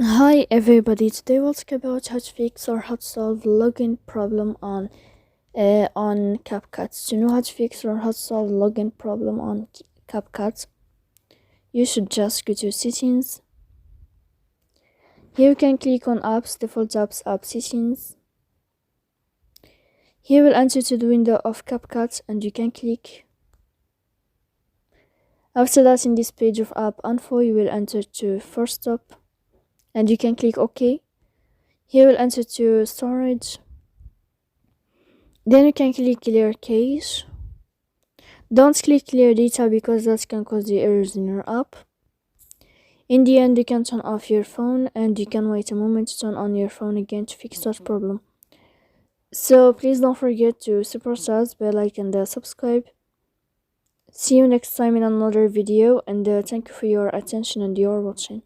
Hi everybody, today we'll talk about how to fix or how to solve login problem on CapCut. To know how to fix or how to solve login problem on CapCut, you should just go to settings. Here you can click on apps, default apps, app settings. Here we'll enter to the window of CapCut and you can click. After that, in this page of app info, you will enter to first stop and you can click OK. Here we'll enter to storage. Then you can click clear cache. Don't click clear data because that can cause the errors in your app. In the end, you can turn off your phone and you can wait a moment to turn on your phone again to fix that problem. So please don't forget to support us by like and subscribe. See you next time in another video, and thank you for your attention and your watching.